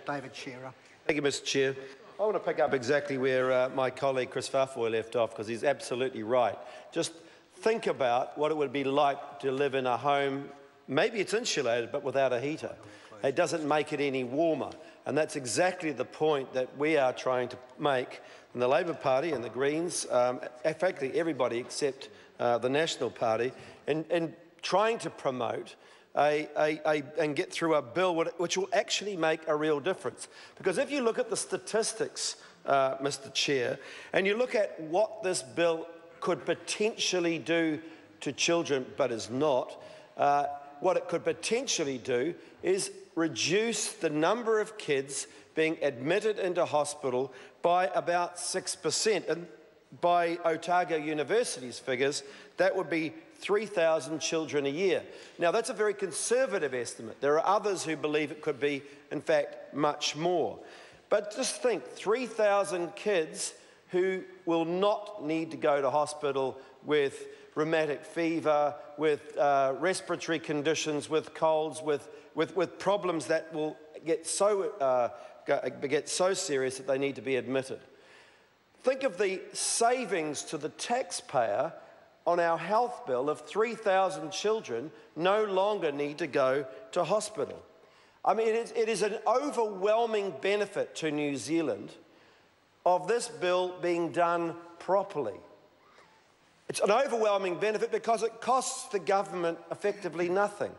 David Shearer. Thank you, Mr Chair. I want to pick up exactly where my colleague Chris Fafoy left off, because he's absolutely right. Just think about what it would be like to live in a home, maybe it's insulated, but without a heater. It doesn't make it any warmer. And that's exactly the point that we are trying to make in the Labor Party and the Greens, effectively everybody except the National Party, in trying to promote and get through a bill which will actually make a real difference. Because if you look at the statistics, Mr Chair, and you look at what this bill could potentially do to children, but is not, what it could potentially do is reduce the number of kids being admitted into hospital by about 6%. And by Otago University's figures, that would be 3,000 children a year. Now, that's a very conservative estimate. There are others who believe it could be, in fact, much more. But just think, 3,000 kids who will not need to go to hospital with rheumatic fever, with respiratory conditions, with colds, with problems that will get so serious that they need to be admitted. Think of the savings to the taxpayer on our health bill if 3,000 children no longer need to go to hospital. I mean, it is an overwhelming benefit to New Zealand of this bill being done properly. It's an overwhelming benefit because it costs the government effectively nothing.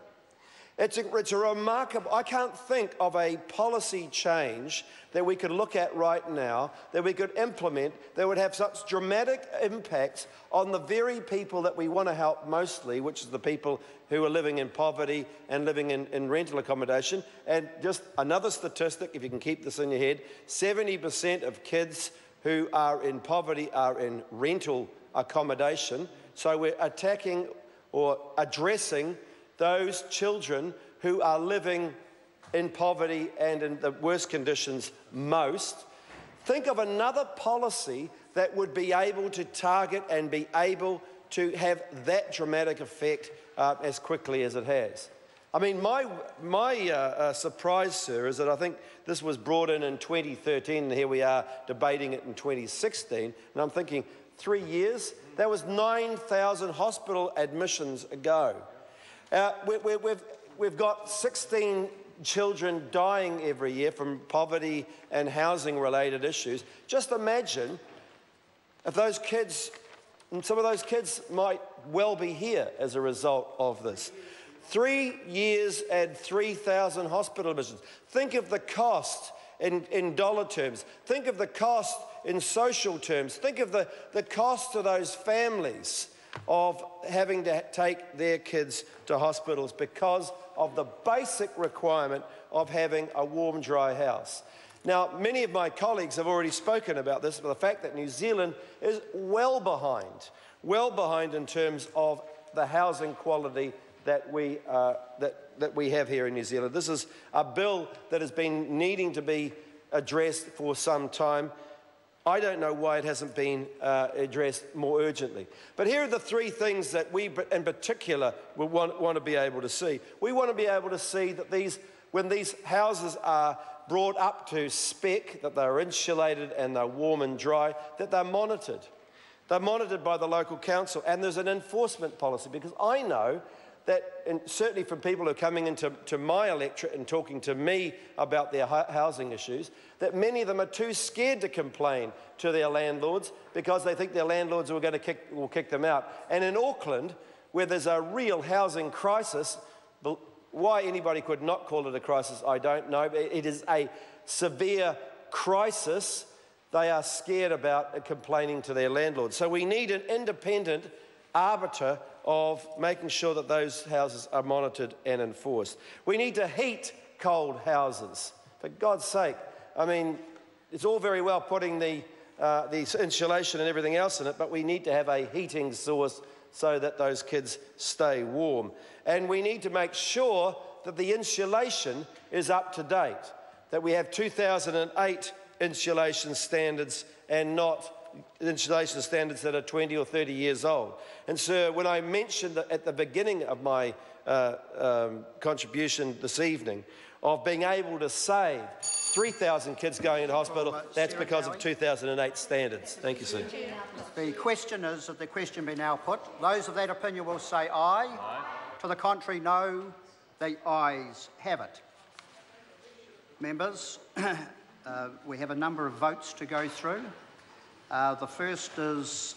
It's a remarkable, I can't think of a policy change that we could look at right now, that we could implement, that would have such dramatic impacts on the very people that we want to help mostly, which is the people who are living in poverty and living in rental accommodation. And just another statistic, if you can keep this in your head, 70% of kids who are in poverty are in rental accommodation. So we're attacking or addressing those children who are living in poverty and in the worst conditions most. Think of another policy that would be able to target and be able to have that dramatic effect as quickly as it has. I mean, my surprise, sir, is that I think this was brought in 2013, and here we are debating it in 2016, and I'm thinking, 3 years? That was 9,000 hospital admissions ago. We've got 16 children dying every year from poverty and housing-related issues. Just imagine if those kids, and some of those kids might well be here as a result of this. 3 years and 3,000 hospital admissions. Think of the cost in dollar terms. Think of the cost in social terms. Think of the cost to those families of having to take their kids to hospitals because of the basic requirement of having a warm, dry house. Now, many of my colleagues have already spoken about this, but the fact that New Zealand is well behind in terms of the housing quality that we have here in New Zealand. This is a bill that has been needing to be addressed for some time. I don't know why it hasn't been addressed more urgently. But here are the three things that we in particular want to be able to see. We want to be able to see that when these houses are brought up to spec, that they're insulated and they're warm and dry, that they're monitored. They're monitored by the local council, and there's an enforcement policy, because I know that, and certainly from people who are coming into my electorate and talking to me about their housing issues, that many of them are too scared to complain to their landlords because they think their landlords will kick them out. And in Auckland, where there's a real housing crisis, why anybody could not call it a crisis, I don't know. But it is a severe crisis. They are scared about complaining to their landlords. So we need an independent arbiter of making sure that those houses are monitored and enforced. We need to heat cold houses, for God's sake. I mean, it's all very well putting the insulation and everything else in it, but we need to have a heating source so that those kids stay warm. And we need to make sure that the insulation is up to date, that we have 2008 insulation standards and not insulation standards that are 20 or 30 years old. And sir, when I mentioned that at the beginning of my contribution this evening, of being able to save 3,000 kids going into hospital, that's because of 2008 standards. Thank you, sir. The question is that the question be now put. Those of that opinion will say aye. Aye. To the contrary, no. The ayes have it. Members, we have a number of votes to go through. The first is